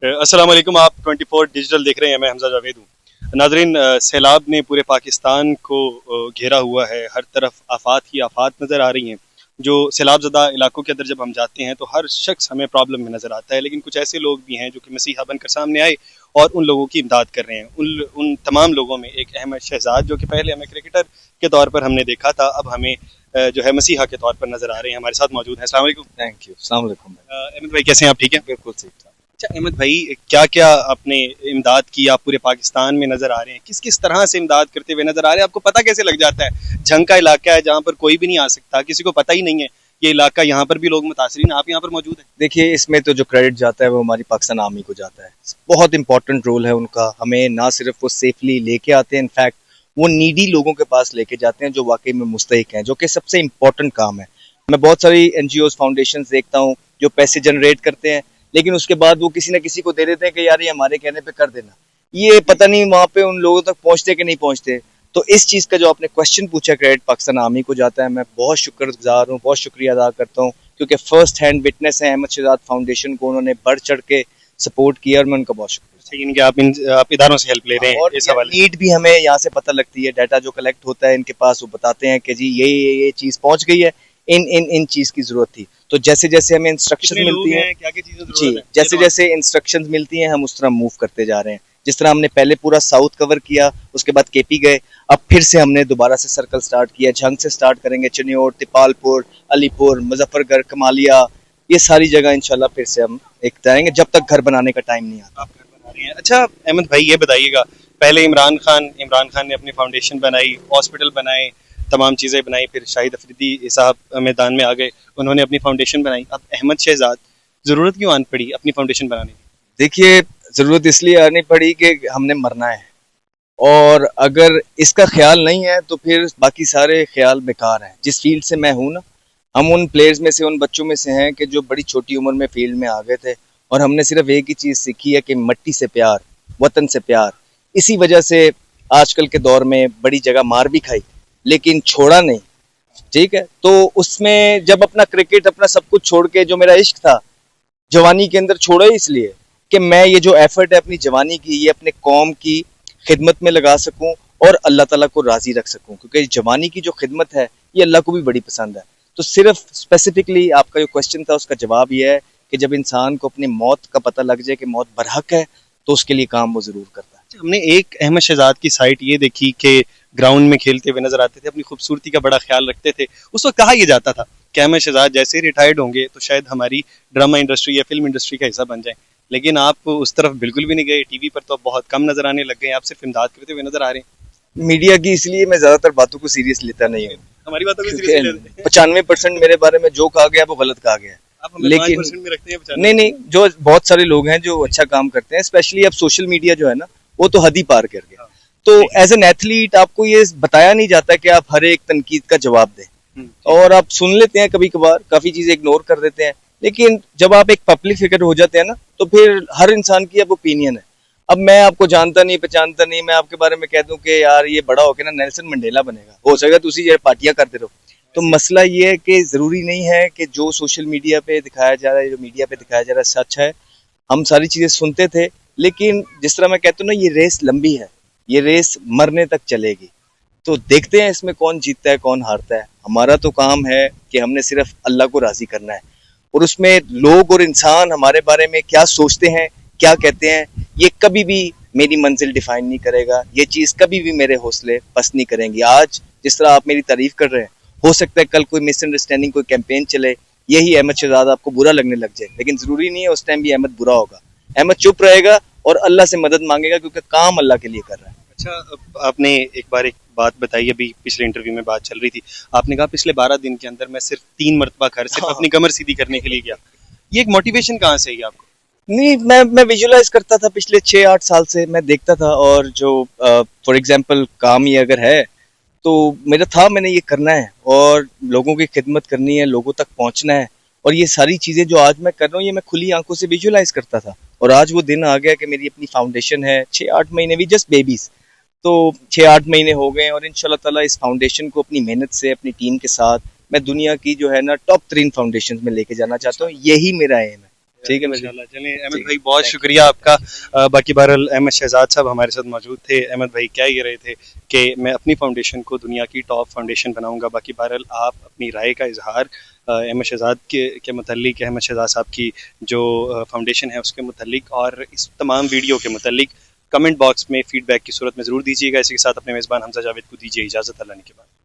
अस्सलाम वालेकुम। आप 24 डिजिटल देख रहे हैं। मैं हमजा जावेद हूँ। नाजरीन, सैलाब ने पूरे पाकिस्तान को घेरा हुआ है। हर तरफ आफात ही आफात नज़र आ रही हैं। जो सैलाब ज़दा इलाकों के अंदर जब हम जाते हैं तो हर शख्स हमें प्रॉब्लम में नज़र आता है, लेकिन कुछ ऐसे लोग भी हैं जो कि मसीहा बनकर सामने आए और उन लोगों की इमदाद कर रहे हैं। उन तमाम लोगों में एक अहमद शहजाद, जो कि पहले हमें क्रिकेटर के तौर पर हमने देखा था, अब हमें जो है मसीहा के तौर पर नज़र आ रहे हैं। हमारे साथ मौजूद हैं। अस्सलाम वालेकुम। Thank you. अस्सलाम वालेकुम भाई। अहमद भाई, कैसे हैं आप? ठीक है। बिल्कुल ठीक था। अच्छा अहमद भाई, क्या क्या आपने इमदाद की? आप पूरे पाकिस्तान में नजर आ रहे हैं, किस किस तरह से इमदाद करते हुए नजर आ रहे हैं? आपको पता कैसे लग जाता है? जंग का इलाका है जहाँ पर कोई भी नहीं आ सकता, किसी को पता ही नहीं है ये इलाका, यहाँ पर भी लोग मुतासरीन, आप यहाँ पर मौजूद हैं। देखिए, इसमें तो जो क्रेडिट जाता है वो हमारी पाकिस्तान आर्मी को जाता है। बहुत इंपॉर्टेंट रोल है उनका। हमें ना सिर्फ वो सेफली लेके आते हैं, इनफैक्ट वो नीडी लोगों के पास लेके जाते हैं जो वाकई में मुस्तहिक हैं, जो कि सबसे इम्पोर्टेंट काम है। मैं बहुत सारी एनजीओ फाउंडेशन देखता हूँ जो पैसे जनरेट करते हैं, लेकिन उसके बाद वो किसी न किसी को दे देते हैं कि यार ये हमारे कहने पे कर देना। ये पता नहीं वहाँ पे उन लोगों तक पहुँचते कि नहीं पहुँचते। तो इस चीज़ का जो आपने क्वेश्चन पूछा, क्रेडिट पाकिस्तान आर्मी को जाता है। मैं बहुत शुक्रगुजार हूँ, बहुत शुक्रिया अदा करता हूँ, क्योंकि फर्स्ट हैंड विटनेस है अहमद शहजाद फाउंडेशन को। उन्होंने बढ़ चढ़ के सपोर्ट किया और मैं उनका बहुत शुक्रिया। यानी कि आप इदारों से हेल्प ले रहे हैं और इस हवाले। नीड भी हमें यहाँ से पता लगती है। डाटा जो कलेक्ट होता है इनके पास, वो बताते हैं कि जी ये चीज़ पहुंच गई है, इन चीज़ की जरूरत थी। तो जैसे जैसे हमें इंस्ट्रक्शन मिलती है, क्या क्या चीजें जी, जरूरत है, जैसे जैसे इंस्ट्रक्शंस मिलती हैं हम उस तरह मूव करते जा रहे हैं। जिस तरह हमने पहले पूरा साउथ कवर किया, उसके बाद केपी गए, अब फिर से हमने दोबारा से सर्कल स्टार्ट किया। झंग से स्टार्ट करेंगे, चिन्योर, तिपालपुर, अलीपुर, मुजफ्फरगढ़, कमालिया, ये सारी जगह इंशाल्लाह फिर से हम एक जाएंगे जब तक घर बनाने का टाइम नहीं आता। आप घर बना रही हैं। अच्छा अहमद भाई, ये बताइएगा, पहले इमरान खान ने अपनी फाउंडेशन बनाई, हॉस्पिटल बनाए, तमाम चीज़ें बनाई, फिर शाहिद अफरीदी साहब मैदान में आ गए, उन्होंने अपनी फाउंडेशन बनाई। अब अहमद शहजाद, ज़रूरत क्यों आन पड़ी अपनी फाउंडेशन बनाने की? देखिए, जरूरत इसलिए आनी पड़ी कि हमने मरना है, और अगर इसका ख्याल नहीं है तो फिर बाकी सारे ख्याल बेकार हैं। जिस फील्ड से मैं हूँ ना, हम उन प्लेयर्स में से, उन बच्चों में से हैं कि जो बड़ी छोटी उम्र में फील्ड में आ गए थे, और हमने सिर्फ एक ही चीज़ सीखी है कि मिट्टी से प्यार, वतन से प्यार। इसी वजह से आजकल के दौर में बड़ी जगह मार भी खाई, लेकिन छोड़ा नहीं। ठीक है, तो उसमें जब अपना क्रिकेट, अपना सब कुछ छोड़ के, जो मेरा इश्क था जवानी के अंदर, छोड़ा ही इसलिए कि मैं ये जो एफर्ट है अपनी जवानी की, ये अपने कौम की खिदमत में लगा सकूं और अल्लाह ताला को राजी रख सकूं, क्योंकि जवानी की जो खिदमत है ये अल्लाह को भी बड़ी पसंद है। तो सिर्फ स्पेसिफिकली आपका जो क्वेश्चन था उसका जवाब ये है कि जब इंसान को अपनी मौत का पता लग जाए कि मौत बरहक है, तो उसके लिए काम वो जरूर करता है। हमने एक अहमद शहजाद की साइट ये देखी कि ग्राउंड में खेलते हुए नजर आते थे, अपनी खूबसूरती का बड़ा ख्याल रखते थे। उस वक्त कहा यह जाता था कि अहमद शहजाद जैसे ही रिटायर्ड होंगे तो शायद हमारी ड्रामा इंडस्ट्री या फिल्म इंडस्ट्री का हिस्सा बन जाए, लेकिन आप उस तरफ बिल्कुल भी नहीं गए। टीवी पर तो अब बहुत कम नजर आने लग गए, आप सिर्फ इमदाद करते हुए नजर आ रहे हैं। मीडिया की इसलिए मैं ज्यादातर बातों को सीरियस लेता नहीं हूँ, हमारी बातों को सीरियसली क्योंकि लेते हैं। 95% मेरे बारे में जो कहा गया वो गलत कहा गया है। आप हमें लेकिन 5% में रखते हैं, 95। नहीं नहीं, जो बहुत सारे लोग हैं जो अच्छा काम करते हैं, स्पेशली अब सोशल मीडिया जो है ना, वो तो हद ही पार कर गया। तो एज एन एथलीट आपको ये बताया नहीं जाता कि आप हर एक तनकीद का जवाब दें, और आप सुन लेते हैं कभी कभार, काफी चीजें इग्नोर कर देते हैं। लेकिन जब आप एक पब्लिक फिगर हो जाते हैं ना, तो फिर हर इंसान की अब ओपिनियन है। अब मैं आपको जानता नहीं, पहचानता नहीं, मैं आपके बारे में कह दूं कि यार ये बड़ा होके ना नेल्सन मंडेला बनेगा, हो सकेगा तो उसी जगह पार्टियां करते रहो। तो मसला ये है कि जरूरी नहीं है कि जो सोशल मीडिया पे दिखाया जा रहा है, जो मीडिया पे दिखाया जा रहा है सच है। हम सारी चीजें सुनते थे, लेकिन जिस तरह मैं कहता हूँ ना, ये रेस लंबी है, ये रेस मरने तक चलेगी। तो देखते हैं इसमें कौन जीतता है कौन हारता है। हमारा तो काम है कि हमने सिर्फ अल्लाह को राजी करना है, और उसमें लोग और इंसान हमारे बारे में क्या सोचते हैं, क्या कहते हैं, ये कभी भी मेरी मंजिल डिफाइन नहीं करेगा। ये चीज़ कभी भी मेरे हौसले पस्त नहीं करेंगी। आज जिस तरह आप मेरी तारीफ कर रहे हैं, हो सकता है कल कोई मिसअंडरस्टैंडिंग, कोई कैंपेन चले, यही अहमद शहजाद आपको बुरा लगने लग जाए, लेकिन जरूरी नहीं है उस टाइम भी अहमद बुरा होगा। अहमद चुप रहेगा और अल्लाह से मदद मांगेगा, क्योंकि काम अल्लाह के लिए कर रहा है। अच्छा, आपने एक बात बताई, अभी पिछले इंटरव्यू में बात चल रही थी, आपने कहा पिछले 12 दिन के अंदर मैं सिर्फ 3 मरतबा घर सिर्फ हाँ। अपनी कमर सीधी करने के लिए गया। ये एक मोटिवेशन कहाँ से आई आपको? नहीं, मैं विजुलाइज करता था पिछले 6-8 साल से, मैं देखता था। और जो फॉर एग्जांपल काम ये अगर है, तो मेरा था मैंने ये करना है और लोगों की खिदमत करनी है, लोगों तक पहुंचना है। और ये सारी चीज़ें जो आज मैं कर रहा हूँ, ये मैं खुली आंखों से विजुलाइज करता था। और आज वो दिन आ गया कि मेरी अपनी फाउंडेशन है। 6-8 महीने भी जस्ट बेबीज, तो 6-8 महीने हो गए, और इंशाल्लाह ताला इस फाउंडेशन को अपनी मेहनत से, अपनी टीम के साथ, मैं दुनिया की जो है ना टॉप 3 फाउंडेशन में लेके जाना चाहता हूँ। यही मेरा एम है। ठीक है मेरे इंशाल्लाह। चलिए अहमद ठीक है, भाई, बहुत thank you। शुक्रिया आपका। बाकी बहरहाल अहमद शहजाद साहब हमारे साथ मौजूद थे। अहमद भाई कह ही रहे थे कि मैं अपनी फाउंडेशन को दुनिया की टॉप फाउंडेशन बनाऊंगा। बाकी बहरहाल आप अपनी राय का इजहार अहमद शहजाद के मुतल्लिक, अहमद शहजाद साहब की जो फाउंडेशन है उसके मुतल्लिक और इस तमाम वीडियो के मुतल्लिक कमेंट बॉक्स में फीडबैक की सूरत में ज़रूर दीजिएगा। इसी के साथ अपने मेज़बान हमजा जावेद को दीजिए इजाज़त। अल्लाह ने के बाद।